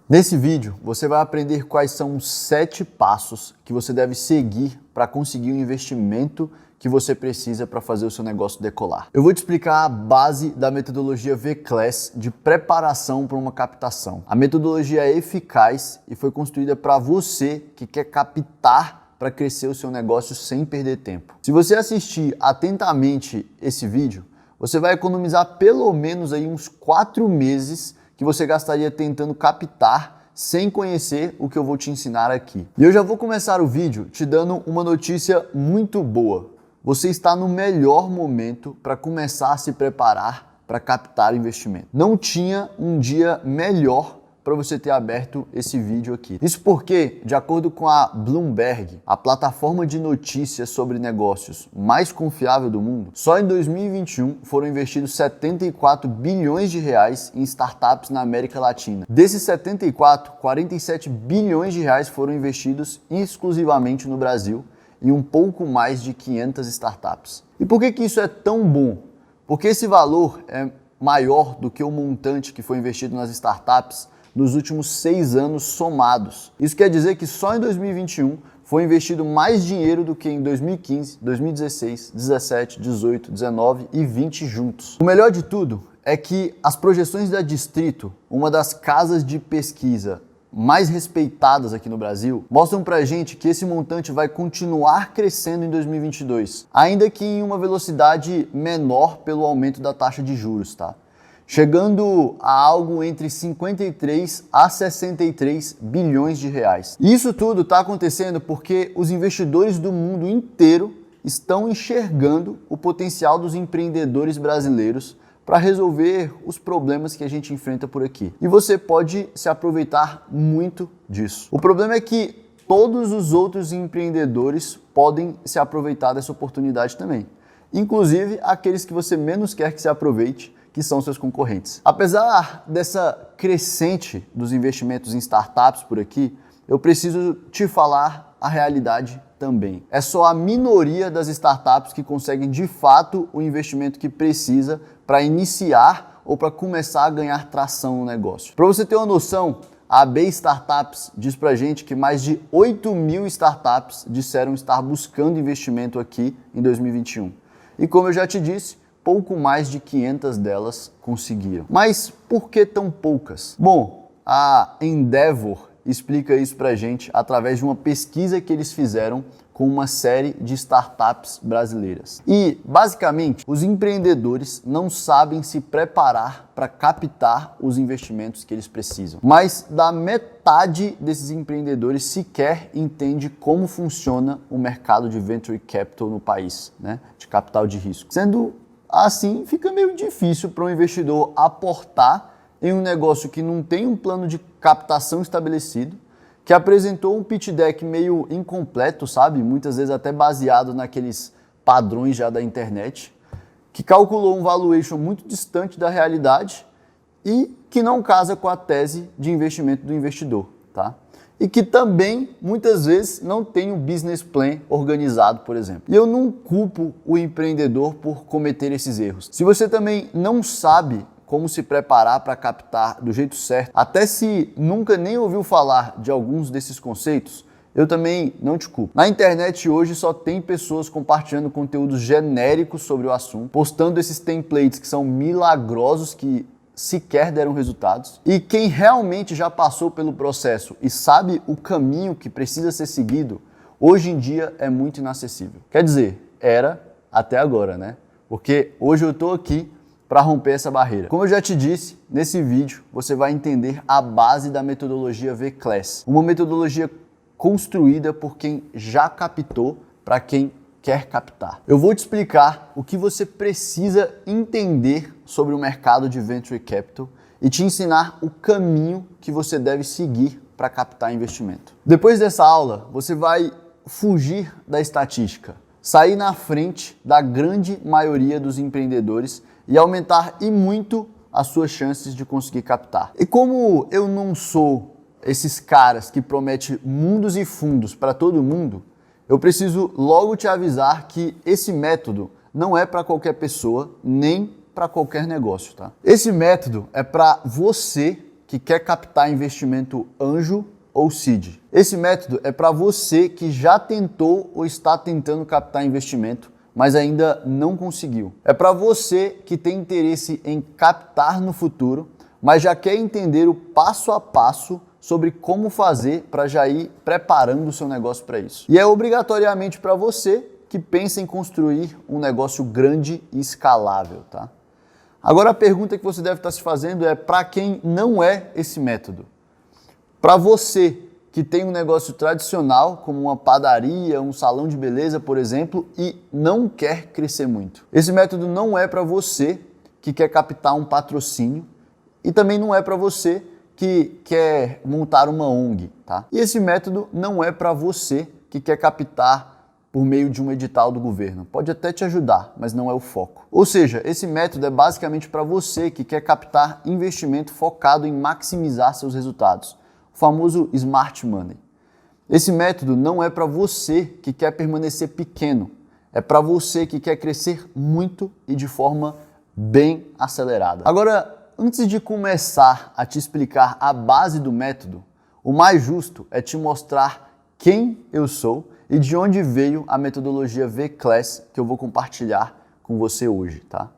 Nesse vídeo, você vai aprender quais são os 7 passos que você deve seguir para conseguir o investimento que você precisa para fazer o seu negócio decolar. Eu vou te explicar a base da metodologia V-Class de preparação para uma captação. A metodologia é eficaz e foi construída para você que quer captar para crescer o seu negócio sem perder tempo. Se você assistir atentamente esse vídeo, você vai economizar pelo menos aí uns 4 meses que você gastaria tentando captar sem conhecer o que eu vou te ensinar aqui. E eu já vou começar o vídeo te dando uma notícia muito boa. Você está no melhor momento para começar a se preparar para captar investimento. Não tinha um dia melhor para você ter aberto esse vídeo aqui. Isso porque, de acordo com a Bloomberg, a plataforma de notícias sobre negócios mais confiável do mundo, só em 2021 foram investidos 74 bilhões de reais em startups na América Latina. Desses 74, 47 bilhões de reais foram investidos exclusivamente no Brasil e um pouco mais de 500 startups. E por que isso é tão bom? Porque esse valor é maior do que o montante que foi investido nas startups nos últimos 6 anos somados. Isso quer dizer que só em 2021 foi investido mais dinheiro do que em 2015, 2016, 17, 18, 19 e 20 juntos. O melhor de tudo é que as projeções da Distrito, uma das casas de pesquisa mais respeitadas aqui no Brasil, mostram pra gente que esse montante vai continuar crescendo em 2022, ainda que em uma velocidade menor pelo aumento da taxa de juros, tá? Chegando a algo entre 53 a 63 bilhões de reais. Isso tudo está acontecendo porque os investidores do mundo inteiro estão enxergando o potencial dos empreendedores brasileiros para resolver os problemas que a gente enfrenta por aqui. E você pode se aproveitar muito disso. O problema é que todos os outros empreendedores podem se aproveitar dessa oportunidade também. Inclusive aqueles que você menos quer que se aproveite, que são seus concorrentes. Apesar dessa crescente dos investimentos em startups por aqui, eu preciso te falar a realidade também. É só a minoria das startups que conseguem de fato o investimento que precisa para iniciar ou para começar a ganhar tração no negócio. Para você ter uma noção, a AB Startups diz pra gente que mais de 8 mil startups disseram estar buscando investimento aqui em 2021. E como eu já te disse, pouco mais de 500 delas conseguiram. Mas por que tão poucas? Bom, a Endeavor explica isso pra gente através de uma pesquisa que eles fizeram com uma série de startups brasileiras. E, basicamente, os empreendedores não sabem se preparar para captar os investimentos que eles precisam. Mais da metade desses empreendedores sequer entende como funciona o mercado de venture capital no país, né? De capital de risco. Sendo assim, fica meio difícil para um investidor aportar em um negócio que não tem um plano de captação estabelecido, que apresentou um pitch deck meio incompleto, sabe? Muitas vezes até baseado naqueles padrões já da internet, que calculou um valuation muito distante da realidade e que não casa com a tese de investimento do investidor, tá? E que também, muitas vezes, não tem um business plan organizado, por exemplo. E eu não culpo o empreendedor por cometer esses erros. Se você também não sabe como se preparar para captar do jeito certo, até se nunca nem ouviu falar de alguns desses conceitos, eu também não te culpo. Na internet hoje só tem pessoas compartilhando conteúdos genéricos sobre o assunto, postando esses templates que são milagrosos, que sequer deram resultados. E quem realmente já passou pelo processo e sabe o caminho que precisa ser seguido, hoje em dia é muito inacessível. Quer dizer, era até agora, né? Porque hoje eu estou aqui para romper essa barreira. Como eu já te disse, nesse vídeo você vai entender a base da metodologia V-Class, uma metodologia construída por quem já captou para quem quer captar. Eu vou te explicar o que você precisa entender sobre o mercado de venture capital e te ensinar o caminho que você deve seguir para captar investimento. Depois dessa aula, você vai fugir da estatística, sair na frente da grande maioria dos empreendedores e aumentar e muito as suas chances de conseguir captar. E como eu não sou esses caras que prometem mundos e fundos para todo mundo, eu preciso logo te avisar que esse método não é para qualquer pessoa, nem para qualquer negócio, tá? Esse método é para você que quer captar investimento anjo ou seed. Esse método é para você que já tentou ou está tentando captar investimento, mas ainda não conseguiu. É para você que tem interesse em captar no futuro, mas já quer entender o passo a passo sobre como fazer para já ir preparando o seu negócio para isso. E é obrigatoriamente para você que pensa em construir um negócio grande e escalável, tá? Agora a pergunta que você deve estar se fazendo é para quem não é esse método. Para você que tem um negócio tradicional, como uma padaria, um salão de beleza, por exemplo, e não quer crescer muito. Esse método não é para você que quer captar um patrocínio e também não é para você que quer montar uma ONG, tá? E esse método não é para você que quer captar por meio de um edital do governo. Pode até te ajudar, mas não é o foco. Ou seja, esse método é basicamente para você que quer captar investimento focado em maximizar seus resultados, o famoso Smart Money. Esse método não é para você que quer permanecer pequeno, é para você que quer crescer muito e de forma bem acelerada. Agora, antes de começar a te explicar a base do método, o mais justo é te mostrar quem eu sou e de onde veio a metodologia V-Class que eu vou compartilhar com você hoje, tá?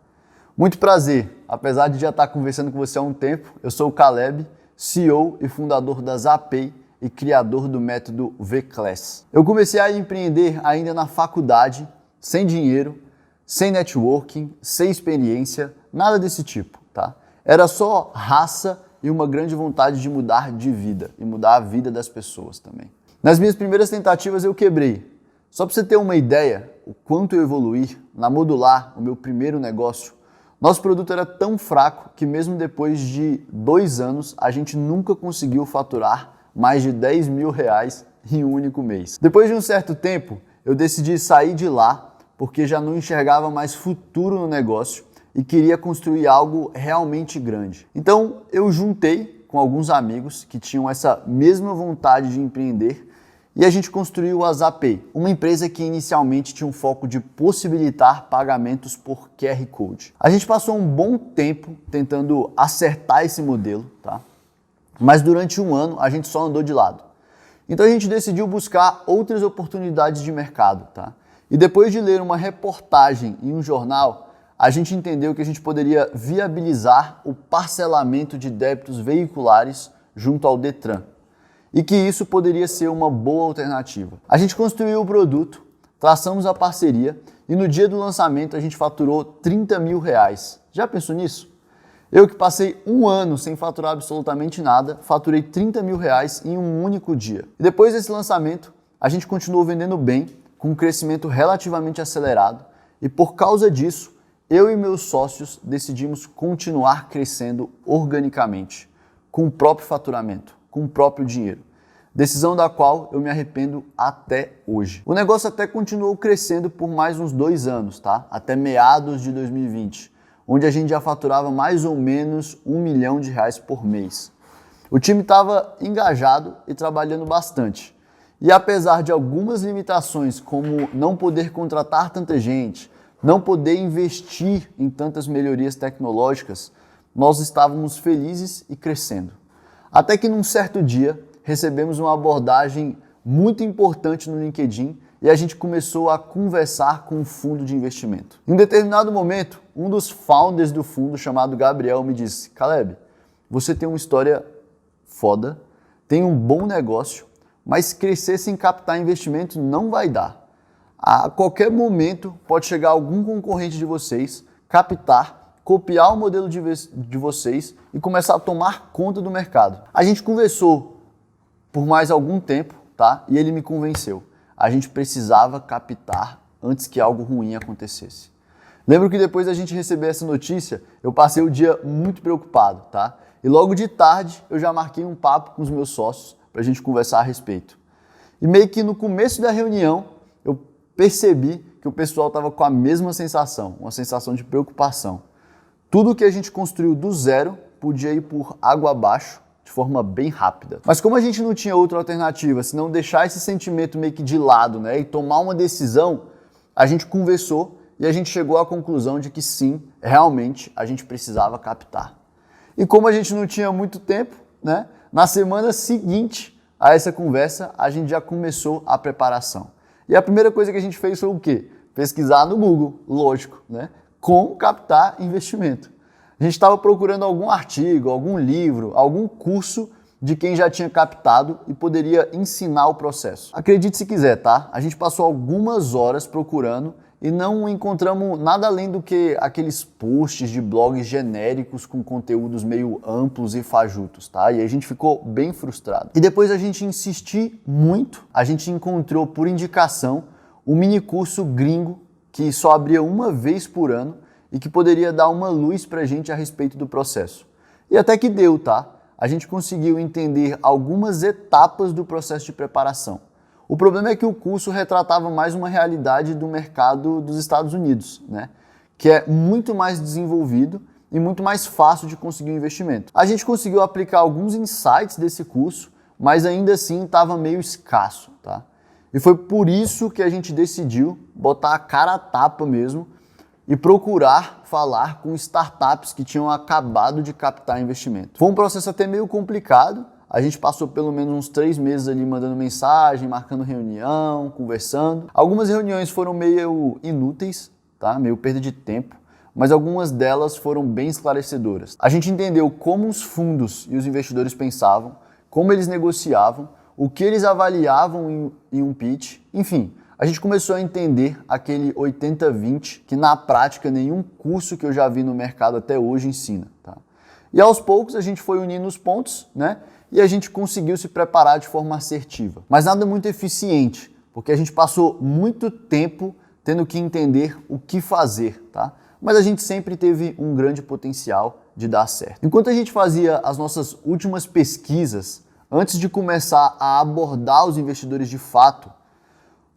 Muito prazer, apesar de já estar conversando com você há um tempo, eu sou o Caleb, CEO e fundador da Zapay e criador do método V-Class. Eu comecei a empreender ainda na faculdade, sem dinheiro, sem networking, sem experiência, nada desse tipo, tá? Era só raça e uma grande vontade de mudar de vida e mudar a vida das pessoas também. Nas minhas primeiras tentativas eu quebrei. Só para você ter uma ideia, o quanto eu evoluí na Modular, o meu primeiro negócio, nosso produto era tão fraco que mesmo depois de 2 anos a gente nunca conseguiu faturar mais de 10 mil reais em um único mês. Depois de um certo tempo, eu decidi sair de lá porque já não enxergava mais futuro no negócio e queria construir algo realmente grande. Então eu juntei com alguns amigos que tinham essa mesma vontade de empreender e a gente construiu a Zapay, uma empresa que inicialmente tinha um foco de possibilitar pagamentos por QR Code. A gente passou um bom tempo tentando acertar esse modelo, tá? Mas durante 1 ano a gente só andou de lado. Então a gente decidiu buscar outras oportunidades de mercado, tá? E depois de ler uma reportagem em um jornal, a gente entendeu que a gente poderia viabilizar o parcelamento de débitos veiculares junto ao Detran e que isso poderia ser uma boa alternativa. A gente construiu o produto, traçamos a parceria e no dia do lançamento a gente faturou 30 mil reais. Já pensou nisso? Eu que passei 1 ano sem faturar absolutamente nada, faturei 30 mil reais em um único dia. E depois desse lançamento, a gente continuou vendendo bem, com um crescimento relativamente acelerado e por causa disso, eu e meus sócios decidimos continuar crescendo organicamente, com o próprio faturamento, com o próprio dinheiro. Decisão da qual eu me arrependo até hoje. O negócio até continuou crescendo por mais uns 2 anos, tá? Até meados de 2020, onde a gente já faturava mais ou menos 1 milhão de reais por mês. O time estava engajado e trabalhando bastante. E apesar de algumas limitações, como não poder contratar tanta gente, não poder investir em tantas melhorias tecnológicas, nós estávamos felizes e crescendo. Até que num certo dia, recebemos uma abordagem muito importante no LinkedIn e a gente começou a conversar com um fundo de investimento. Em um determinado momento, um dos founders do fundo, chamado Gabriel, me disse: Caleb, você tem uma história foda, tem um bom negócio, mas crescer sem captar investimento não vai dar. A qualquer momento pode chegar algum concorrente de vocês, captar, copiar o modelo de vocês e começar a tomar conta do mercado. A gente conversou por mais algum tempo, tá? E ele me convenceu. A gente precisava captar antes que algo ruim acontecesse. Lembro que depois da gente receber essa notícia, eu passei o dia muito preocupado, tá? E logo de tarde eu já marquei um papo com os meus sócios para a gente conversar a respeito. E meio que no começo da reunião, eu percebi que o pessoal estava com a mesma sensação, uma sensação de preocupação. Tudo que a gente construiu do zero podia ir por água abaixo de forma bem rápida. Mas como a gente não tinha outra alternativa, senão deixar esse sentimento meio que de lado, né, e tomar uma decisão, a gente conversou e a gente chegou à conclusão de que sim, realmente a gente precisava captar. E como a gente não tinha muito tempo, né, na semana seguinte a essa conversa, a gente já começou a preparação. E a primeira coisa que a gente fez foi o quê? Pesquisar no Google, lógico, né? Como captar investimento. A gente estava procurando algum artigo, algum livro, algum curso de quem já tinha captado e poderia ensinar o processo. Acredite se quiser, tá? A gente passou algumas horas procurando e não encontramos nada além do que aqueles posts de blogs genéricos com conteúdos meio amplos e fajutos, tá? E a gente ficou bem frustrado. E depois a gente insistir muito, a gente encontrou por indicação um mini curso gringo que só abria uma vez por ano e que poderia dar uma luz pra gente a respeito do processo. E até que deu, tá? A gente conseguiu entender algumas etapas do processo de preparação. O problema é que o curso retratava mais uma realidade do mercado dos Estados Unidos, né? Que é muito mais desenvolvido e muito mais fácil de conseguir um investimento. A gente conseguiu aplicar alguns insights desse curso, mas ainda assim estava meio escasso, tá? E foi por isso que a gente decidiu botar a cara a tapa mesmo e procurar falar com startups que tinham acabado de captar investimento. Foi um processo até meio complicado. A gente passou pelo menos uns 3 meses ali mandando mensagem, marcando reunião, conversando. Algumas reuniões foram meio inúteis, tá? Meio perda de tempo, mas algumas delas foram bem esclarecedoras. A gente entendeu como os fundos e os investidores pensavam, como eles negociavam, o que eles avaliavam em um pitch, enfim. A gente começou a entender aquele 80-20 que na prática nenhum curso que eu já vi no mercado até hoje ensina, tá? E aos poucos a gente foi unindo os pontos, né? E a gente conseguiu se preparar de forma assertiva. Mas nada muito eficiente, porque a gente passou muito tempo tendo que entender o que fazer, tá? Mas a gente sempre teve um grande potencial de dar certo. Enquanto a gente fazia as nossas últimas pesquisas, antes de começar a abordar os investidores de fato,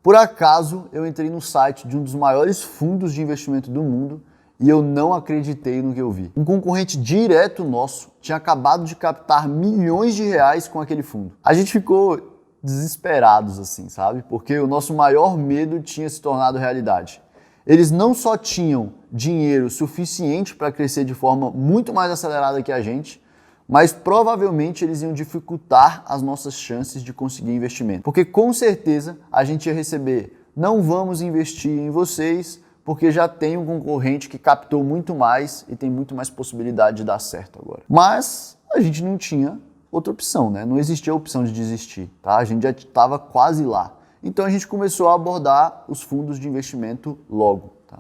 por acaso eu entrei no site de um dos maiores fundos de investimento do mundo e eu não acreditei no que eu vi. Um concorrente direto nosso tinha acabado de captar milhões de reais com aquele fundo. A gente ficou desesperados assim, sabe? Porque o nosso maior medo tinha se tornado realidade. Eles não só tinham dinheiro suficiente para crescer de forma muito mais acelerada que a gente, mas provavelmente eles iam dificultar as nossas chances de conseguir investimento. Porque com certeza a gente ia receber: não vamos investir em vocês, porque já tem um concorrente que captou muito mais e tem muito mais possibilidade de dar certo agora. Mas a gente não tinha outra opção, né? Não existia a opção de desistir, tá? A gente já estava quase lá. Então a gente começou a abordar os fundos de investimento logo, tá?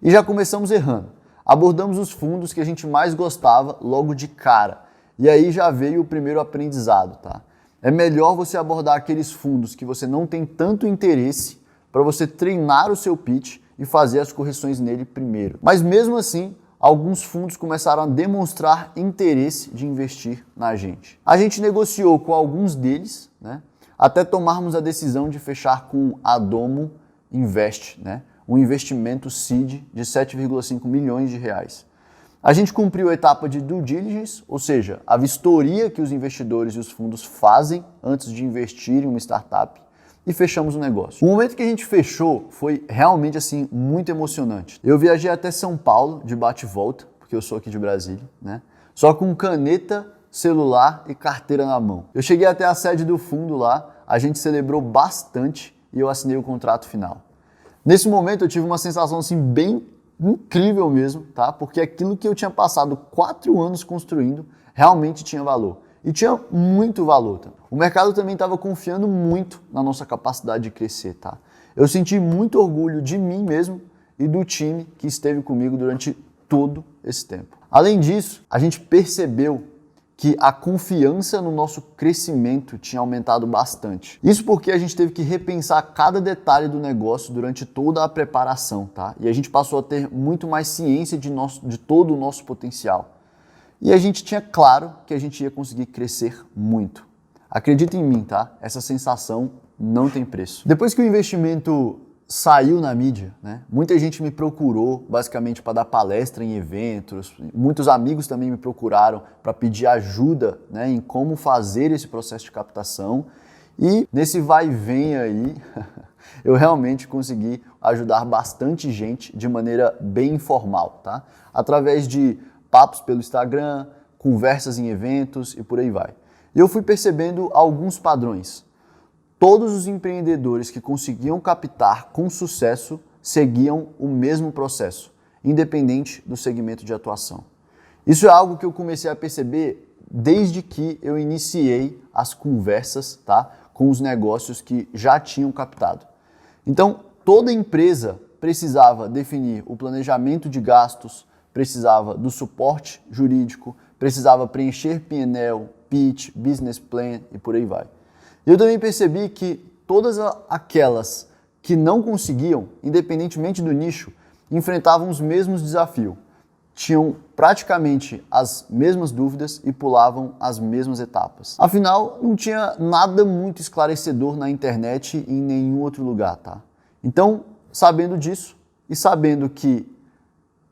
E já começamos errando. Abordamos os fundos que a gente mais gostava logo de cara. E aí já veio o primeiro aprendizado, tá? É melhor você abordar aqueles fundos que você não tem tanto interesse para você treinar o seu pitch e fazer as correções nele primeiro. Mas mesmo assim, alguns fundos começaram a demonstrar interesse de investir na gente. A gente negociou com alguns deles, né, até tomarmos a decisão de fechar com a Domo Invest, né, um investimento seed de 7,5 milhões de reais. A gente cumpriu a etapa de due diligence, ou seja, a vistoria que os investidores e os fundos fazem antes de investir em uma startup, e fechamos o negócio. O momento que a gente fechou foi realmente assim muito emocionante. Eu viajei até São Paulo de bate e volta, porque eu sou aqui de Brasília, né? Só com caneta, celular e carteira na mão. Eu cheguei até a sede do fundo lá, a gente celebrou bastante e eu assinei o contrato final. Nesse momento eu tive uma sensação assim bem incrível mesmo, tá? Porque aquilo que eu tinha passado 4 anos construindo realmente tinha valor. E tinha muito valor, tá? O mercado também estava confiando muito na nossa capacidade de crescer, tá? Eu senti muito orgulho de mim mesmo e do time que esteve comigo durante todo esse tempo. Além disso, a gente percebeu que a confiança no nosso crescimento tinha aumentado bastante. Isso porque a gente teve que repensar cada detalhe do negócio durante toda a preparação, tá? E a gente passou a ter muito mais ciência de todo o nosso potencial. E a gente tinha claro que a gente ia conseguir crescer muito. Acredita em mim, tá? Essa sensação não tem preço. Depois que o investimento saiu na mídia, né? Muita gente me procurou basicamente para dar palestra em eventos, muitos amigos também me procuraram para pedir ajuda, né, em como fazer esse processo de captação, e nesse vai e vem aí eu realmente consegui ajudar bastante gente de maneira bem informal, tá? Através de papos pelo Instagram, conversas em eventos e por aí vai. E eu fui percebendo alguns padrões. Todos os empreendedores que conseguiam captar com sucesso seguiam o mesmo processo, independente do segmento de atuação. Isso é algo que eu comecei a perceber desde que eu iniciei as conversas, tá, com os negócios que já tinham captado. Então, toda empresa precisava definir o planejamento de gastos, precisava do suporte jurídico, precisava preencher P&L, pitch, business plan e por aí vai. Eu também percebi que todas aquelas que não conseguiam, independentemente do nicho, enfrentavam os mesmos desafios. Tinham praticamente as mesmas dúvidas e pulavam as mesmas etapas. Afinal, não tinha nada muito esclarecedor na internet e em nenhum outro lugar, tá? Então, sabendo disso e sabendo que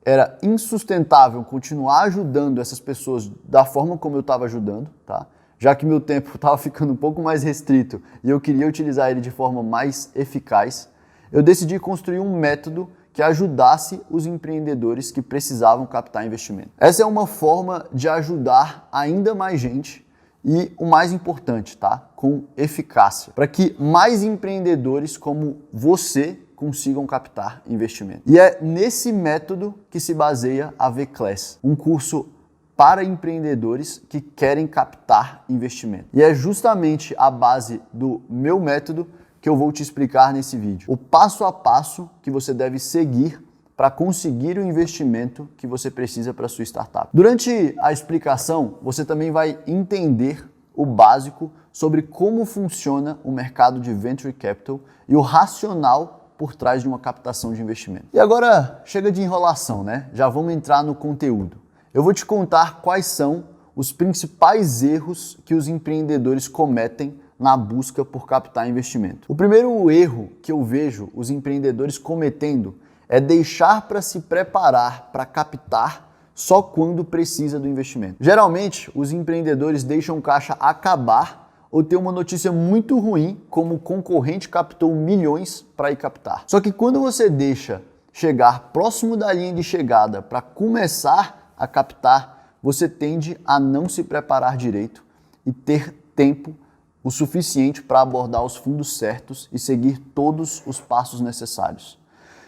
era insustentável continuar ajudando essas pessoas da forma como eu estava ajudando, tá? Já que meu tempo estava ficando um pouco mais restrito e eu queria utilizar ele de forma mais eficaz, eu decidi construir um método que ajudasse os empreendedores que precisavam captar investimento. Essa é uma forma de ajudar ainda mais gente e, o mais importante, tá? Com eficácia, para que mais empreendedores como você consigam captar investimento. E é nesse método que se baseia a V-Class, um curso para empreendedores que querem captar investimento. E é justamente a base do meu método que eu vou te explicar nesse vídeo. O passo a passo que você deve seguir para conseguir o investimento que você precisa para a sua startup. Durante a explicação, você também vai entender o básico sobre como funciona o mercado de Venture Capital e o racional por trás de uma captação de investimento. E agora, chega de enrolação, né? Já vamos entrar no conteúdo. Eu vou te contar quais são os principais erros que os empreendedores cometem na busca por captar investimento. O primeiro erro que eu vejo os empreendedores cometendo é deixar para se preparar para captar só quando precisa do investimento. Geralmente, os empreendedores deixam o caixa acabar ou ter uma notícia muito ruim, como o concorrente captou milhões para ir captar. Só que quando você deixa chegar próximo da linha de chegada para começar a captar, você tende a não se preparar direito e ter tempo o suficiente para abordar os fundos certos e seguir todos os passos necessários.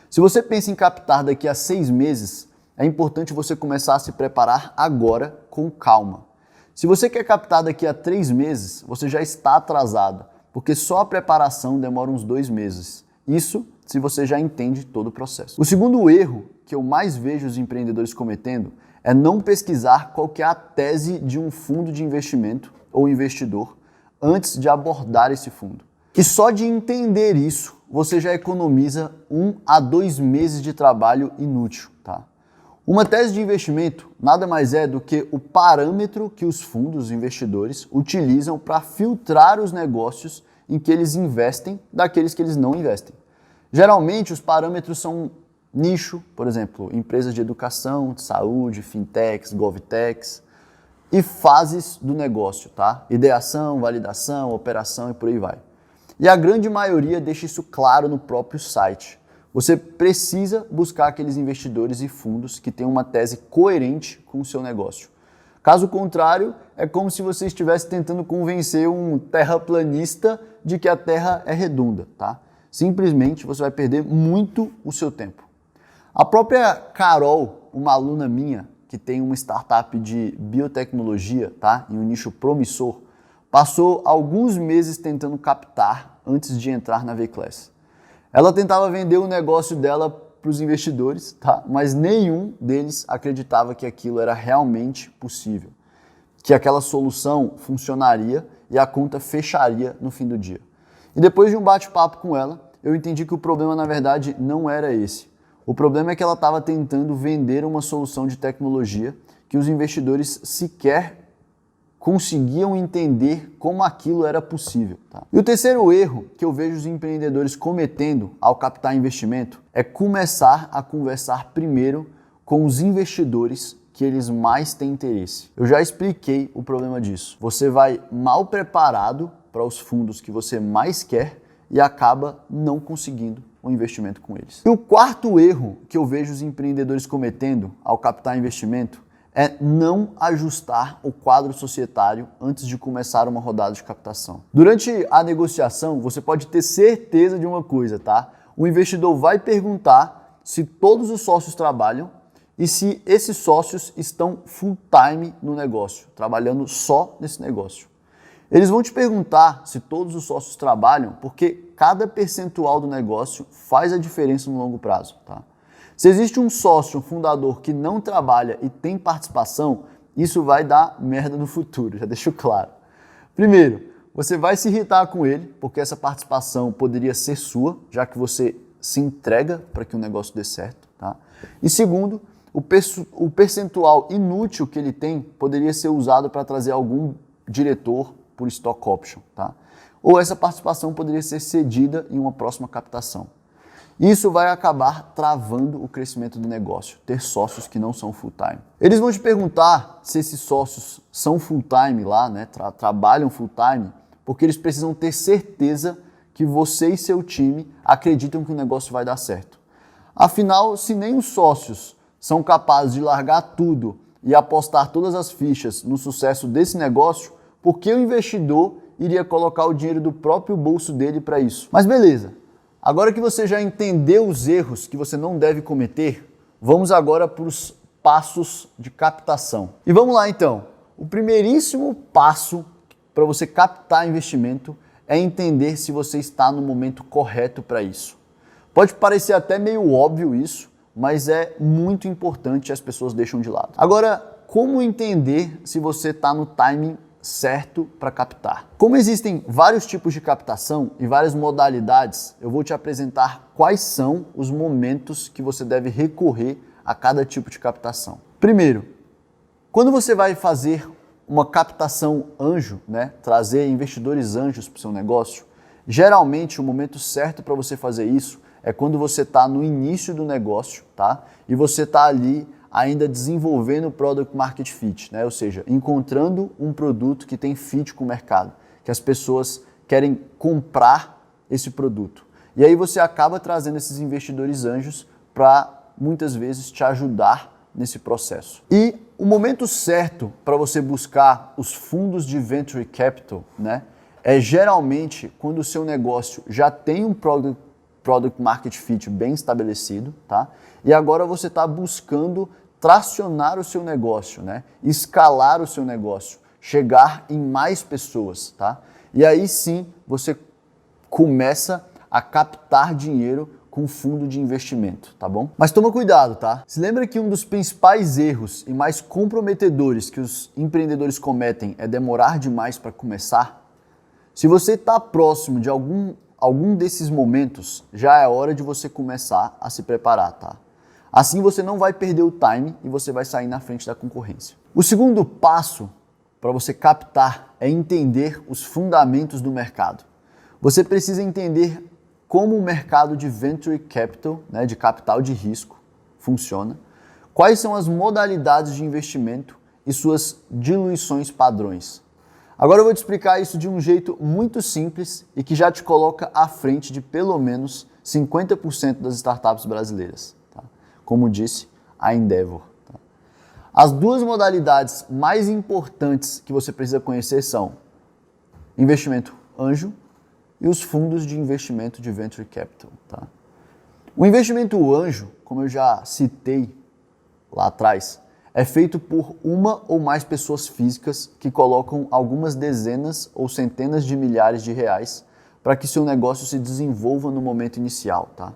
Se você pensa em captar daqui a 6 meses, é importante você começar a se preparar agora com calma. Se você quer captar daqui a 3 meses, você já está atrasado, porque só a preparação demora uns 2 meses. Isso se você já entende todo o processo. O segundo erro que eu mais vejo os empreendedores cometendo é não pesquisar qual que é a tese de um fundo de investimento ou investidor antes de abordar esse fundo. Que só de entender isso, você já economiza 1 a 2 meses de trabalho inútil, tá? Uma tese de investimento nada mais é do que o parâmetro que os fundos investidores utilizam para filtrar os negócios em que eles investem daqueles que eles não investem. Geralmente, os parâmetros são nicho, por exemplo, empresas de educação, de saúde, fintechs, govtechs, e fases do negócio, tá? Ideação, validação, operação e por aí vai. E a grande maioria deixa isso claro no próprio site. Você precisa buscar aqueles investidores e fundos que têm uma tese coerente com o seu negócio. Caso contrário, é como se você estivesse tentando convencer um terraplanista de que a Terra é redonda, tá? Simplesmente você vai perder muito o seu tempo. A própria Carol, uma aluna minha, que tem uma startup de biotecnologia, tá? Em um nicho promissor, passou alguns meses tentando captar antes de entrar na V-Class. Ela tentava vender o negócio dela para os investidores, tá? Mas nenhum deles acreditava que aquilo era realmente possível, que aquela solução funcionaria e a conta fecharia no fim do dia. E depois de um bate-papo com ela, eu entendi que o problema, na verdade, não era esse. O problema é que ela estava tentando vender uma solução de tecnologia que os investidores sequer conseguiam entender como aquilo era possível. Tá? E o terceiro erro que eu vejo os empreendedores cometendo ao captar investimento é começar a conversar primeiro com os investidores que eles mais têm interesse. Eu já expliquei o problema disso. Você vai mal preparado para os fundos que você mais quer e acaba não conseguindo um investimento com eles. E o quarto erro que eu vejo os empreendedores cometendo ao captar investimento é não ajustar o quadro societário antes de começar uma rodada de captação. Durante a negociação, você pode ter certeza de uma coisa, tá? O investidor vai perguntar se todos os sócios trabalham e se esses sócios estão full time no negócio, trabalhando só nesse negócio. Eles vão te perguntar se todos os sócios trabalham, porque cada percentual do negócio faz a diferença no longo prazo, tá? Se existe um sócio, um fundador que não trabalha e tem participação, isso vai dar merda no futuro, já deixo claro. Primeiro, você vai se irritar com ele, porque essa participação poderia ser sua, já que você se entrega para que o negócio dê certo, tá? E segundo, o percentual inútil que ele tem poderia ser usado para trazer algum diretor por stock option, tá? Ou essa participação poderia ser cedida em uma próxima captação. Isso vai acabar travando o crescimento do negócio, ter sócios que não são full-time. Eles vão te perguntar se esses sócios são full-time lá, né, trabalham full-time, porque eles precisam ter certeza que você e seu time acreditam que o negócio vai dar certo. Afinal, se nem os sócios são capazes de largar tudo e apostar todas as fichas no sucesso desse negócio, por que o investidor iria colocar o dinheiro do próprio bolso dele para isso? Mas beleza. Agora que você já entendeu os erros que você não deve cometer, vamos agora para os passos de captação. E vamos lá então. O primeiríssimo passo para você captar investimento é entender se você está no momento correto para isso. Pode parecer até meio óbvio isso, mas é muito importante e as pessoas deixam de lado. Agora, como entender se você está no timing certo para captar? Como existem vários tipos de captação e várias modalidades, eu vou te apresentar quais são os momentos que você deve recorrer a cada tipo de captação. Primeiro, quando você vai fazer uma captação anjo, né, trazer investidores anjos para o seu negócio, geralmente o momento certo para você fazer isso é quando você está no início do negócio, tá? E você está ali ainda desenvolvendo o Product Market Fit, né? Ou seja, encontrando um produto que tem fit com o mercado, que as pessoas querem comprar esse produto. E aí você acaba trazendo esses investidores anjos para muitas vezes te ajudar nesse processo. E o momento certo para você buscar os fundos de Venture Capital, né, é geralmente quando o seu negócio já tem um Product Market Fit bem estabelecido, tá? E agora você está buscando tracionar o seu negócio, né? Escalar o seu negócio, chegar em mais pessoas, tá? E aí sim você começa a captar dinheiro com fundo de investimento, tá bom? Mas toma cuidado, tá? Se lembra que um dos principais erros e mais comprometedores que os empreendedores cometem é demorar demais para começar? Se você está próximo de algum desses momentos, já é hora de você começar a se preparar, tá? Assim você não vai perder o time e você vai sair na frente da concorrência. O segundo passo para você captar é entender os fundamentos do mercado. Você precisa entender como o mercado de Venture Capital, né, de capital de risco, funciona, quais são as modalidades de investimento e suas diluições padrões. Agora eu vou te explicar isso de um jeito muito simples e que já te coloca à frente de pelo menos 50% das startups brasileiras. Tá? Como disse a Endeavor. Tá? As duas modalidades mais importantes que você precisa conhecer são investimento anjo e os fundos de investimento de Venture Capital. Tá? O investimento anjo, como eu já citei lá atrás, é feito por uma ou mais pessoas físicas que colocam algumas dezenas ou centenas de milhares de reais para que seu negócio se desenvolva no momento inicial. Tá?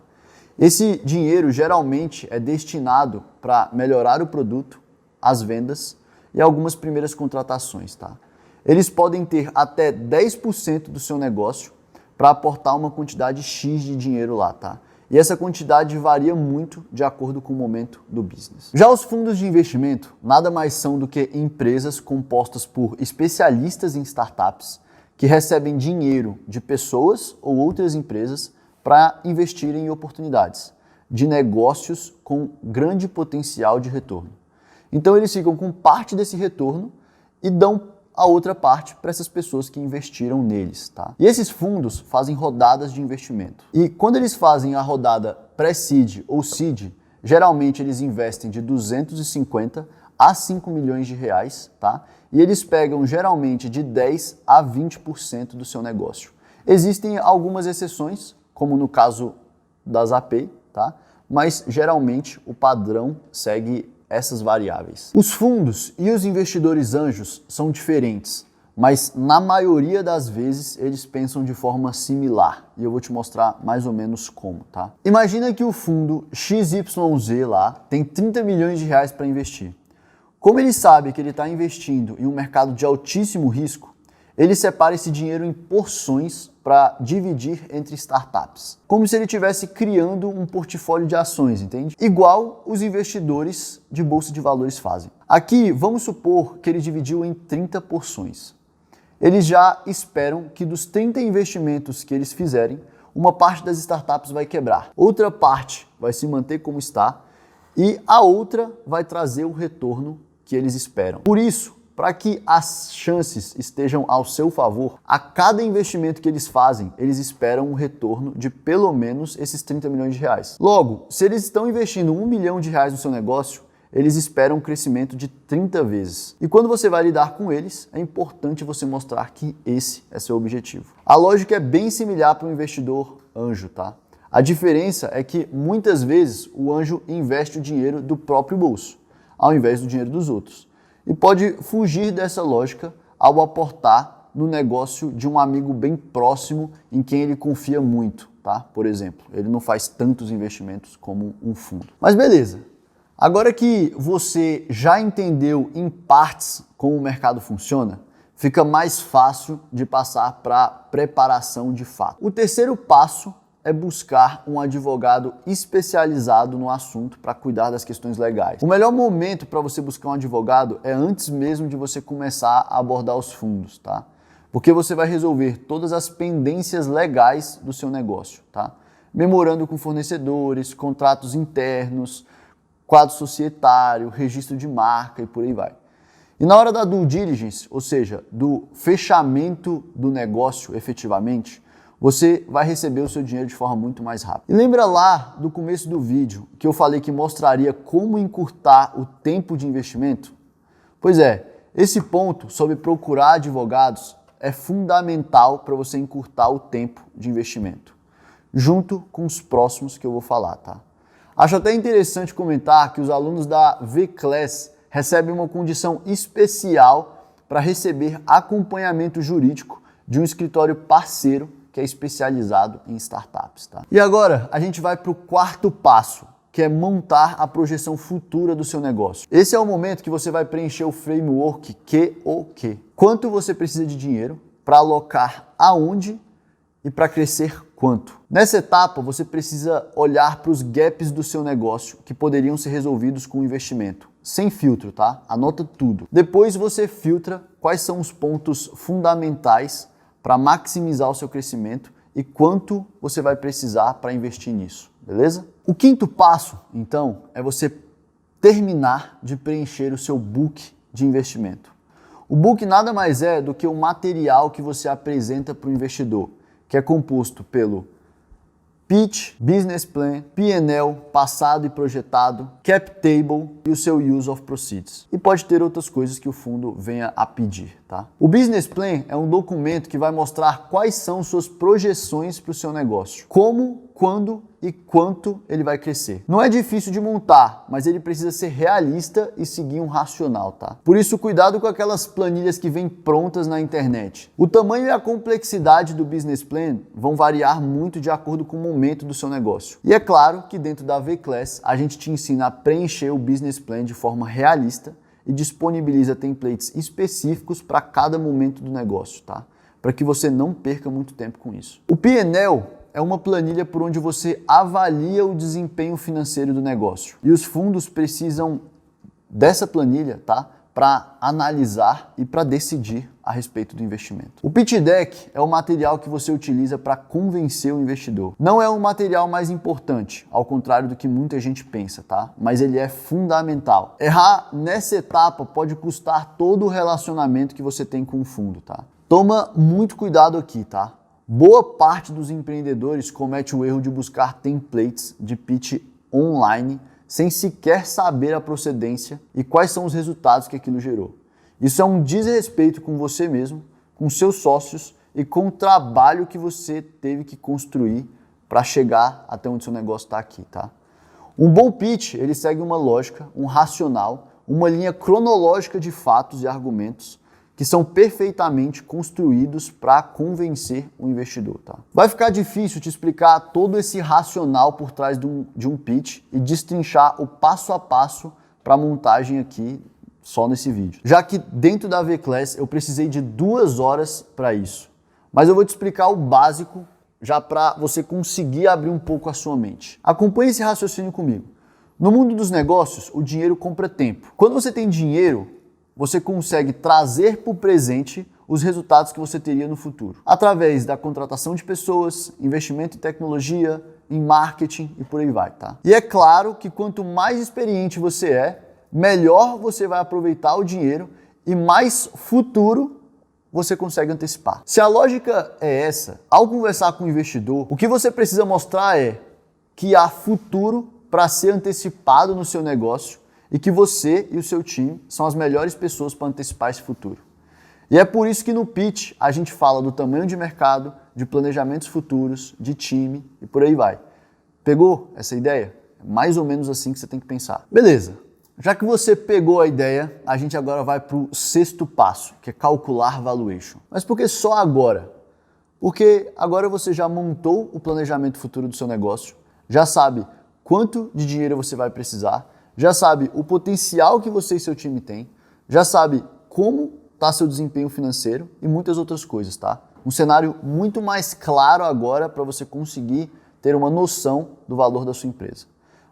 Esse dinheiro geralmente é destinado para melhorar o produto, as vendas e algumas primeiras contratações. Tá? Eles podem ter até 10% do seu negócio para aportar uma quantidade X de dinheiro lá. Tá? E essa quantidade varia muito de acordo com o momento do business. Já os fundos de investimento nada mais são do que empresas compostas por especialistas em startups que recebem dinheiro de pessoas ou outras empresas para investirem em oportunidades de negócios com grande potencial de retorno. Então eles ficam com parte desse retorno e dão a outra parte para essas pessoas que investiram neles, tá? E esses fundos fazem rodadas de investimento. E quando eles fazem a rodada pré-seed ou seed, geralmente eles investem de 250 a 5 milhões de reais, tá? E eles pegam geralmente de 10 a 20% do seu negócio. Existem algumas exceções, como no caso das AP, tá? Mas geralmente o padrão segue essas variáveis. Os fundos e os investidores anjos são diferentes, mas na maioria das vezes eles pensam de forma similar, e eu vou te mostrar mais ou menos como, tá? Imagina que o fundo XYZ lá tem 30 milhões de reais para investir. Como ele sabe que ele está investindo em um mercado de altíssimo risco, ele separa esse dinheiro em porções para dividir entre startups. Como se ele estivesse criando um portfólio de ações, entende? Igual os investidores de bolsa de valores fazem. Aqui, vamos supor que ele dividiu em 30 porções. Eles já esperam que dos 30 investimentos que eles fizerem, uma parte das startups vai quebrar, outra parte vai se manter como está e a outra vai trazer o retorno que eles esperam. Por isso, para que as chances estejam ao seu favor, a cada investimento que eles fazem, eles esperam um retorno de pelo menos esses 30 milhões de reais. Logo, se eles estão investindo 1 milhão de reais no seu negócio, eles esperam um crescimento de 30 vezes. E quando você vai lidar com eles, é importante você mostrar que esse é seu objetivo. A lógica é bem similar para um investidor anjo, tá? A diferença é que muitas vezes o anjo investe o dinheiro do próprio bolso, ao invés do dinheiro dos outros. E pode fugir dessa lógica ao aportar no negócio de um amigo bem próximo em quem ele confia muito, tá? Por exemplo, ele não faz tantos investimentos como um fundo. Mas beleza. Agora que você já entendeu em partes como o mercado funciona, fica mais fácil de passar para a preparação de fato. O terceiro passo é buscar um advogado especializado no assunto para cuidar das questões legais. O melhor momento para você buscar um advogado é antes mesmo de você começar a abordar os fundos, tá? Porque você vai resolver todas as pendências legais do seu negócio, tá? Memorando com fornecedores, contratos internos, quadro societário, registro de marca e por aí vai. E na hora da due diligence, ou seja, do fechamento do negócio efetivamente, você vai receber o seu dinheiro de forma muito mais rápida. E lembra lá do começo do vídeo que eu falei que mostraria como encurtar o tempo de investimento? Pois é, esse ponto sobre procurar advogados é fundamental para você encurtar o tempo de investimento, junto com os próximos que eu vou falar, tá? Acho até interessante comentar que os alunos da V-Class recebem uma condição especial para receber acompanhamento jurídico de um escritório parceiro que é especializado em startups, tá? E agora a gente vai para o quarto passo, que é montar a projeção futura do seu negócio. Esse é o momento que você vai preencher o framework QOQ. Quanto você precisa de dinheiro para alocar aonde e para crescer quanto. Nessa etapa, você precisa olhar para os gaps do seu negócio que poderiam ser resolvidos com o investimento. Sem filtro, tá? Anota tudo. Depois você filtra quais são os pontos fundamentais para maximizar o seu crescimento e quanto você vai precisar para investir nisso, beleza? O quinto passo, então, é você terminar de preencher o seu book de investimento. O book nada mais é do que o material que você apresenta para o investidor, que é composto pelo pitch, business plan, P&L, passado e projetado, cap table e o seu use of proceeds. E pode ter outras coisas que o fundo venha a pedir, tá? O business plan é um documento que vai mostrar quais são suas projeções para o seu negócio, como, quando e quanto ele vai crescer. Não é difícil de montar, mas ele precisa ser realista e seguir um racional, tá? Por isso, cuidado com aquelas planilhas que vêm prontas na internet. O tamanho e a complexidade do business plan vão variar muito de acordo com o momento do seu negócio. E é claro que dentro da V-Class a gente te ensina a preencher o business plan de forma realista e disponibiliza templates específicos para cada momento do negócio, tá? Para que você não perca muito tempo com isso. O P&L é uma planilha por onde você avalia o desempenho financeiro do negócio. E os fundos precisam dessa planilha, tá? Para analisar e para decidir a respeito do investimento. O pitch deck é o material que você utiliza para convencer o investidor. Não é o material mais importante, ao contrário do que muita gente pensa, tá? Mas ele é fundamental. Errar nessa etapa pode custar todo o relacionamento que você tem com o fundo, tá? Toma muito cuidado aqui, tá? Boa parte dos empreendedores comete o erro de buscar templates de pitch online sem sequer saber a procedência e quais são os resultados que aquilo gerou. Isso é um desrespeito com você mesmo, com seus sócios e com o trabalho que você teve que construir para chegar até onde seu negócio está aqui, tá? Um bom pitch, ele segue uma lógica, um racional, uma linha cronológica de fatos e argumentos que são perfeitamente construídos para convencer o investidor, tá? Vai ficar difícil te explicar todo esse racional por trás de um pitch e destrinchar o passo a passo para a montagem aqui só nesse vídeo. Já que dentro da V-Class eu precisei de 2 horas para isso. Mas eu vou te explicar o básico já para você conseguir abrir um pouco a sua mente. Acompanhe esse raciocínio comigo. No mundo dos negócios, o dinheiro compra tempo. Quando você tem dinheiro, você consegue trazer para o presente os resultados que você teria no futuro, através da contratação de pessoas, investimento em tecnologia, em marketing e por aí vai, tá? E é claro que quanto mais experiente você é, melhor você vai aproveitar o dinheiro e mais futuro você consegue antecipar. Se a lógica é essa, ao conversar com o investidor, o que você precisa mostrar é que há futuro para ser antecipado no seu negócio e que você e o seu time são as melhores pessoas para antecipar esse futuro. E é por isso que no pitch a gente fala do tamanho de mercado, de planejamentos futuros, de time e por aí vai. Pegou essa ideia? É mais ou menos assim que você tem que pensar. Beleza. Já que você pegou a ideia, a gente agora vai para o 6º passo, que é calcular valuation. Mas por que só agora? Porque agora você já montou o planejamento futuro do seu negócio, já sabe quanto de dinheiro você vai precisar, já sabe o potencial que você e seu time têm, já sabe como está seu desempenho financeiro e muitas outras coisas, tá? Um cenário muito mais claro agora para você conseguir ter uma noção do valor da sua empresa.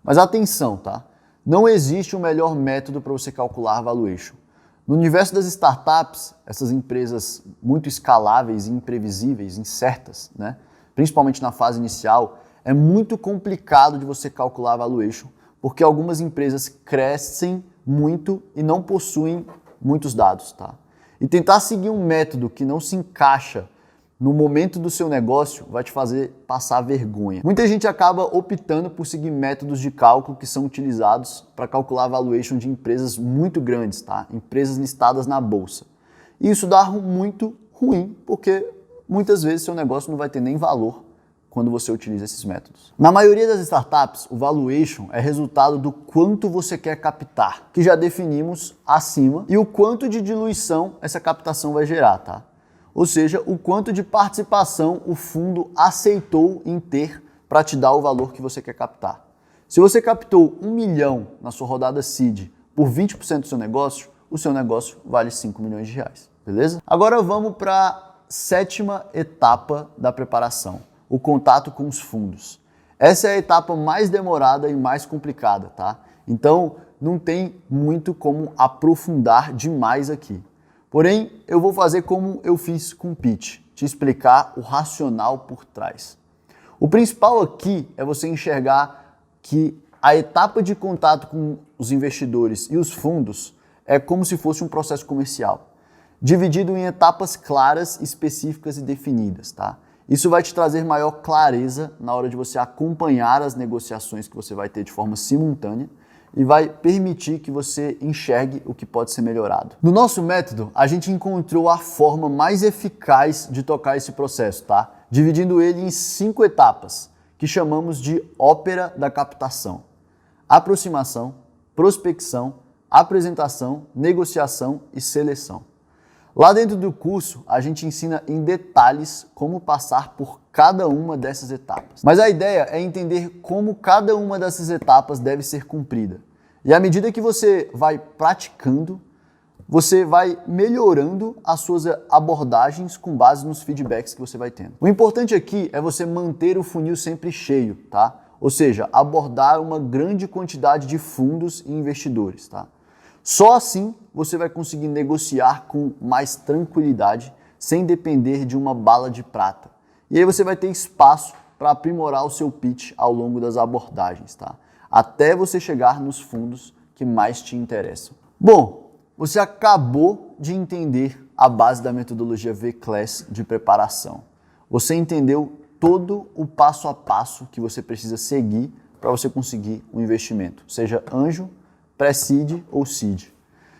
Mas atenção, tá? Não existe um melhor método para você calcular valuation. No universo das startups, essas empresas muito escaláveis, imprevisíveis, incertas, né? Principalmente na fase inicial, é muito complicado de você calcular valuation, porque algumas empresas crescem muito e não possuem muitos dados, tá? E tentar seguir um método que não se encaixa no momento do seu negócio vai te fazer passar vergonha. Muita gente acaba optando por seguir métodos de cálculo que são utilizados para calcular a valuation de empresas muito grandes, tá? Empresas listadas na bolsa. E isso dá muito ruim, porque muitas vezes seu negócio não vai ter nem valor quando você utiliza esses métodos. Na maioria das startups, o valuation é resultado do quanto você quer captar, que já definimos acima, e o quanto de diluição essa captação vai gerar, tá? Ou seja, o quanto de participação o fundo aceitou em ter para te dar o valor que você quer captar. Se você captou 1 milhão na sua rodada seed por 20% do seu negócio, o seu negócio vale 5 milhões de reais, beleza? Agora vamos para a 7ª etapa da preparação, o contato com os fundos. Essa é a etapa mais demorada e mais complicada, tá? Então não tem muito como aprofundar demais aqui. Porém, eu vou fazer como eu fiz com o pitch, te explicar o racional por trás. O principal aqui é você enxergar que a etapa de contato com os investidores e os fundos é como se fosse um processo comercial, dividido em etapas claras, específicas e definidas, tá? Isso vai te trazer maior clareza na hora de você acompanhar as negociações que você vai ter de forma simultânea e vai permitir que você enxergue o que pode ser melhorado. No nosso método, a gente encontrou a forma mais eficaz de tocar esse processo, tá? Dividindo ele em 5 etapas, que chamamos de ópera da captação: aproximação, prospecção, apresentação, negociação e seleção. Lá dentro do curso, a gente ensina em detalhes como passar por cada uma dessas etapas. Mas a ideia é entender como cada uma dessas etapas deve ser cumprida. E à medida que você vai praticando, você vai melhorando as suas abordagens com base nos feedbacks que você vai tendo. O importante aqui é você manter o funil sempre cheio, tá? Ou seja, abordar uma grande quantidade de fundos e investidores, tá? Só assim você vai conseguir negociar com mais tranquilidade, sem depender de uma bala de prata. E aí você vai ter espaço para aprimorar o seu pitch ao longo das abordagens, tá? Até você chegar nos fundos que mais te interessam. Bom, você acabou de entender a base da metodologia V-Class de preparação. Você entendeu todo o passo a passo que você precisa seguir para você conseguir um investimento, seja anjo, pré-seed ou seed.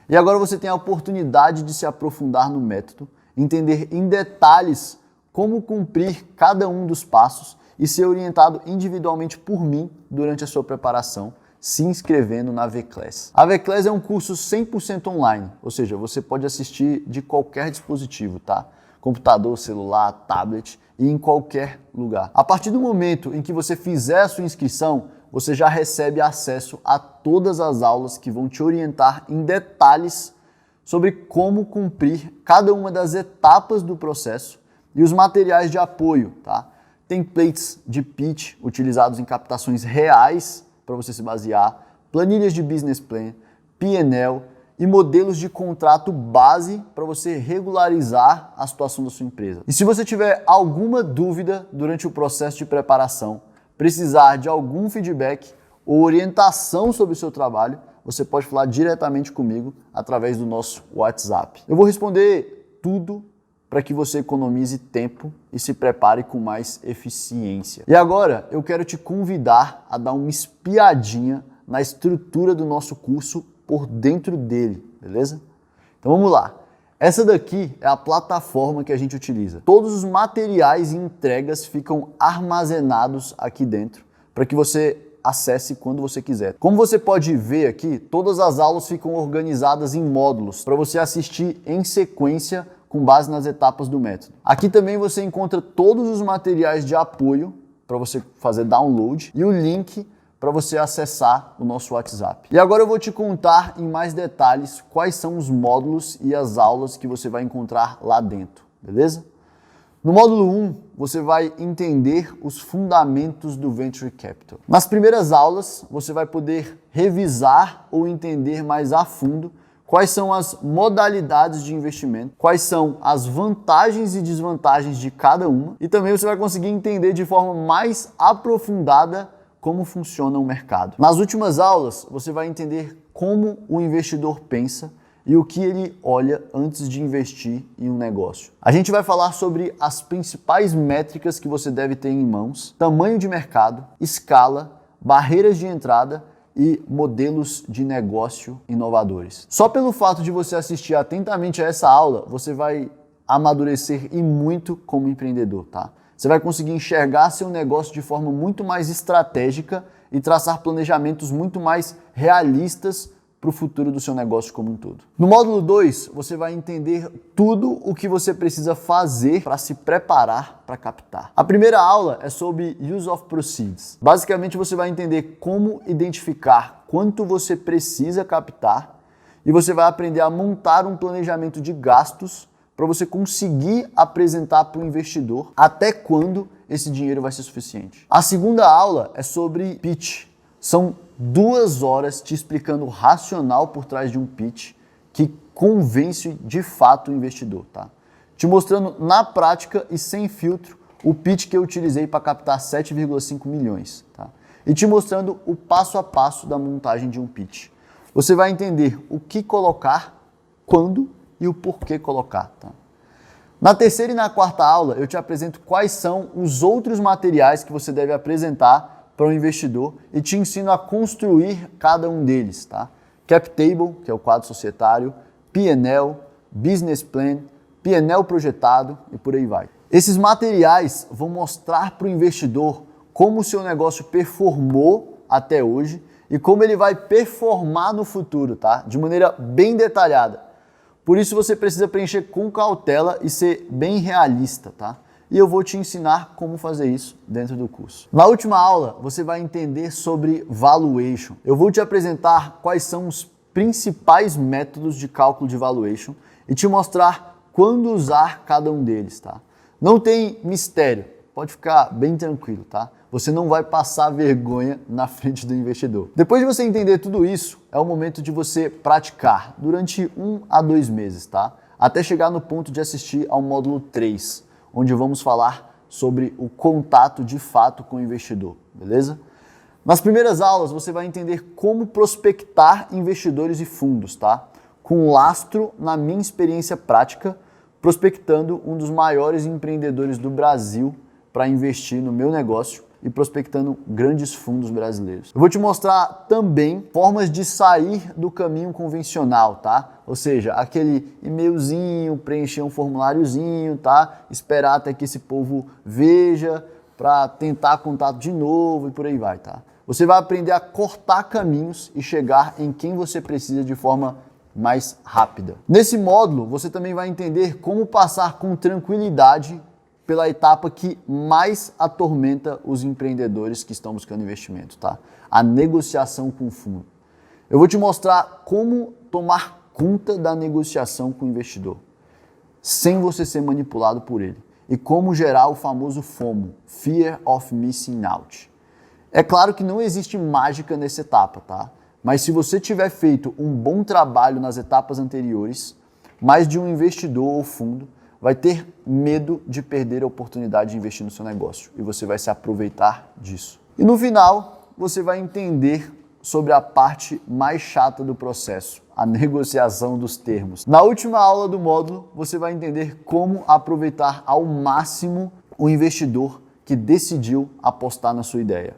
E agora você tem a oportunidade de se aprofundar no método, entender em detalhes como cumprir cada um dos passos e ser orientado individualmente por mim durante a sua preparação, se inscrevendo na V-Class. A V-Class é um curso 100% online, ou seja, você pode assistir de qualquer dispositivo, tá? Computador, celular, tablet e em qualquer lugar. A partir do momento em que você fizer a sua inscrição, você já recebe acesso a todas as aulas que vão te orientar em detalhes sobre como cumprir cada uma das etapas do processo e os materiais de apoio, tá? Templates de pitch utilizados em captações reais para você se basear, planilhas de business plan, P&L e modelos de contrato base para você regularizar a situação da sua empresa. E se você tiver alguma dúvida durante o processo de preparação, precisar de algum feedback ou orientação sobre o seu trabalho, você pode falar diretamente comigo através do nosso WhatsApp. Eu vou responder tudo para que você economize tempo e se prepare com mais eficiência. E agora eu quero te convidar a dar uma espiadinha na estrutura do nosso curso por dentro dele, beleza? Então vamos lá. Essa daqui é a plataforma que a gente utiliza. Todos os materiais e entregas ficam armazenados aqui dentro para que você acesse quando você quiser. Como você pode ver aqui, todas as aulas ficam organizadas em módulos para você assistir em sequência com base nas etapas do método. Aqui também você encontra todos os materiais de apoio para você fazer download e o link para você acessar o nosso WhatsApp. E agora eu vou te contar em mais detalhes quais são os módulos e as aulas que você vai encontrar lá dentro, beleza? No módulo 1, você vai entender os fundamentos do Venture Capital. Nas primeiras aulas, você vai poder revisar ou entender mais a fundo quais são as modalidades de investimento, quais são as vantagens e desvantagens de cada uma, e também você vai conseguir entender de forma mais aprofundada como funciona o mercado. Nas últimas aulas, você vai entender como o investidor pensa e o que ele olha antes de investir em um negócio. A gente vai falar sobre as principais métricas que você deve ter em mãos, tamanho de mercado, escala, barreiras de entrada e modelos de negócio inovadores. Só pelo fato de você assistir atentamente a essa aula, você vai amadurecer e muito como empreendedor, tá? Você vai conseguir enxergar seu negócio de forma muito mais estratégica e traçar planejamentos muito mais realistas para o futuro do seu negócio como um todo. No módulo 2, você vai entender tudo o que você precisa fazer para se preparar para captar. A primeira aula é sobre Use of Proceeds. Basicamente, você vai entender como identificar quanto você precisa captar e você vai aprender a montar um planejamento de gastos para você conseguir apresentar para o investidor até quando esse dinheiro vai ser suficiente. A segunda aula é sobre pitch. São 2 horas te explicando o racional por trás de um pitch que convence de fato o investidor, tá? Te mostrando na prática e sem filtro o pitch que eu utilizei para captar 7,5 milhões, tá? E te mostrando o passo a passo da montagem de um pitch. Você vai entender o que colocar, quando e o porquê colocar, tá? Na terceira e na quarta aula, eu te apresento quais são os outros materiais que você deve apresentar para o investidor e te ensino a construir cada um deles, tá? Cap Table, que é o quadro societário, P&L, Business Plan, P&L projetado e por aí vai. Esses materiais vão mostrar para o investidor como o seu negócio performou até hoje e como ele vai performar no futuro, tá? De maneira bem detalhada. Por isso você precisa preencher com cautela e ser bem realista, tá? E eu vou te ensinar como fazer isso dentro do curso. Na última aula, você vai entender sobre valuation. Eu vou te apresentar quais são os principais métodos de cálculo de valuation e te mostrar quando usar cada um deles, tá? Não tem mistério, pode ficar bem tranquilo, tá? Você não vai passar vergonha na frente do investidor. Depois de você entender tudo isso, é o momento de você praticar durante 1 a 2 meses, tá? Até chegar no ponto de assistir ao módulo 3, onde vamos falar sobre o contato de fato com o investidor, beleza? Nas primeiras aulas, você vai entender como prospectar investidores e fundos, tá? Com lastro na minha experiência prática, prospectando um dos maiores empreendedores do Brasil para investir no meu negócio e prospectando grandes fundos brasileiros. Eu vou te mostrar também formas de sair do caminho convencional, tá? Ou seja, aquele e-mailzinho, preencher um formuláriozinho, tá? Esperar até que esse povo veja para tentar contato de novo e por aí vai, tá? Você vai aprender a cortar caminhos e chegar em quem você precisa de forma mais rápida. Nesse módulo, você também vai entender como passar com tranquilidade pela etapa que mais atormenta os empreendedores que estão buscando investimento, tá? A negociação com o fundo. Eu vou te mostrar como tomar conta da negociação com o investidor, sem você ser manipulado por ele, e como gerar o famoso FOMO, Fear of Missing Out. É claro que não existe mágica nessa etapa, tá? Mas se você tiver feito um bom trabalho nas etapas anteriores, mais de um investidor ou fundo vai ter medo de perder a oportunidade de investir no seu negócio e você vai se aproveitar disso. E no final, você vai entender sobre a parte mais chata do processo, a negociação dos termos. Na última aula do módulo, você vai entender como aproveitar ao máximo o investidor que decidiu apostar na sua ideia,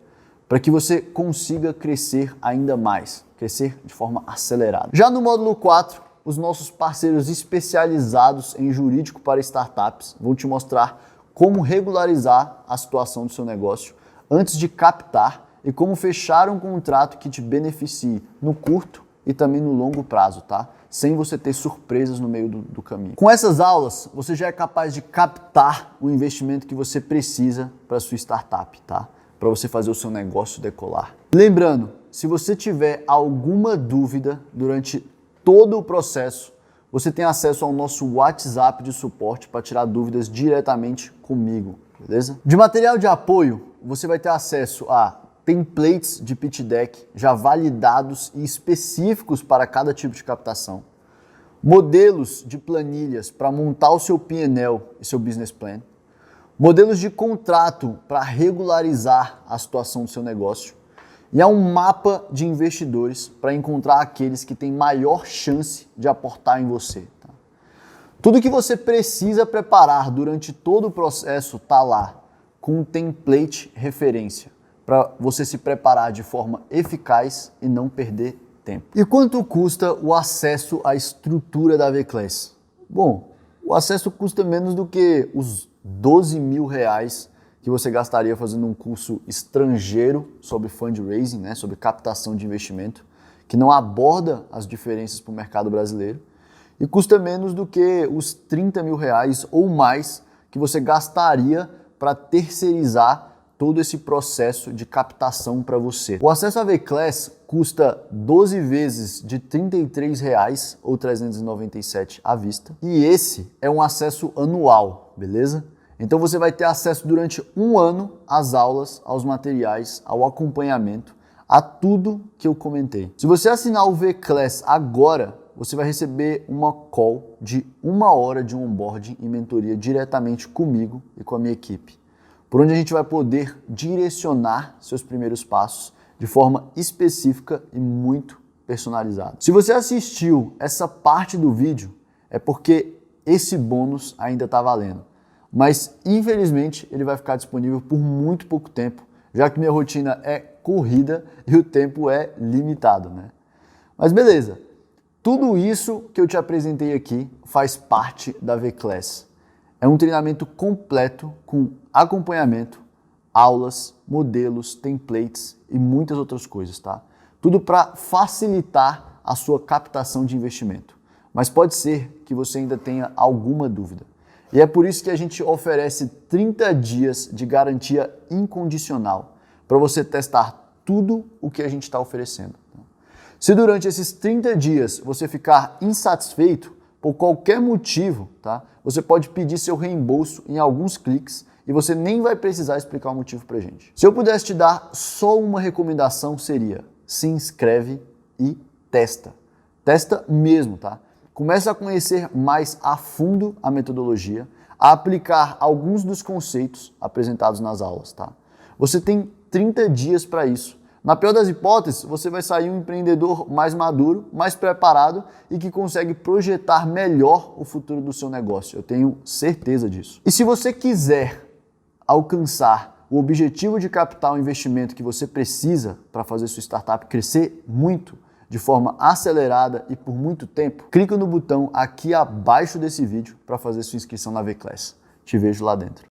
para que você consiga crescer ainda mais, crescer de forma acelerada. Já no módulo 4, os nossos parceiros especializados em jurídico para startups vão te mostrar como regularizar a situação do seu negócio antes de captar e como fechar um contrato que te beneficie no curto e também no longo prazo, tá? Sem você ter surpresas no meio do caminho. Com essas aulas, você já é capaz de captar o investimento que você precisa para a sua startup, tá? Para você fazer o seu negócio decolar. Lembrando, se você tiver alguma dúvida durante todo o processo, você tem acesso ao nosso WhatsApp de suporte para tirar dúvidas diretamente comigo, beleza? De material de apoio, você vai ter acesso a templates de pitch deck já validados e específicos para cada tipo de captação, modelos de planilhas para montar o seu P&L e seu business plan, modelos de contrato para regularizar a situação do seu negócio e há um mapa de investidores para encontrar aqueles que têm maior chance de aportar em você. Tá? Tudo que você precisa preparar durante todo o processo está lá, com um template referência, para você se preparar de forma eficaz e não perder tempo. E quanto custa o acesso à estrutura da V-Class? Bom, o acesso custa menos do que os 12 mil reais que você gastaria fazendo um curso estrangeiro sobre fundraising, né, sobre captação de investimento, que não aborda as diferenças para o mercado brasileiro, e custa menos do que os 30 mil reais ou mais que você gastaria para terceirizar todo esse processo de captação para você. O acesso à V-Class custa 12 vezes de R$ 33,00 ou 397 à vista. E esse é um acesso anual, beleza? Então você vai ter acesso durante um ano às aulas, aos materiais, ao acompanhamento, a tudo que eu comentei. Se você assinar o V-Class agora, você vai receber uma call de 1 hora de onboarding e mentoria diretamente comigo e com a minha equipe, por onde a gente vai poder direcionar seus primeiros passos de forma específica e muito personalizada. Se você assistiu essa parte do vídeo, é porque esse bônus ainda está valendo. Mas, infelizmente, ele vai ficar disponível por muito pouco tempo, já que minha rotina é corrida e o tempo é limitado, né? Mas beleza, tudo isso que eu te apresentei aqui faz parte da V-Class. É um treinamento completo com acompanhamento, aulas, modelos, templates e muitas outras coisas, tá? Tudo para facilitar a sua captação de investimento. Mas pode ser que você ainda tenha alguma dúvida. E é por isso que a gente oferece 30 dias de garantia incondicional para você testar tudo o que a gente está oferecendo. Se durante esses 30 dias você ficar insatisfeito por qualquer motivo, tá? Você pode pedir seu reembolso em alguns cliques e você nem vai precisar explicar o motivo para a gente. Se eu pudesse te dar só uma recomendação seria: se inscreve e testa. Testa mesmo, tá? Começa a conhecer mais a fundo a metodologia, a aplicar alguns dos conceitos apresentados nas aulas, tá? Você tem 30 dias para isso. Na pior das hipóteses, você vai sair um empreendedor mais maduro, mais preparado e que consegue projetar melhor o futuro do seu negócio. Eu tenho certeza disso. E se você quiser alcançar o objetivo de captar o investimento que você precisa para fazer sua startup crescer muito, de forma acelerada e por muito tempo, clica no botão aqui abaixo desse vídeo para fazer sua inscrição na V-Class. Te vejo lá dentro.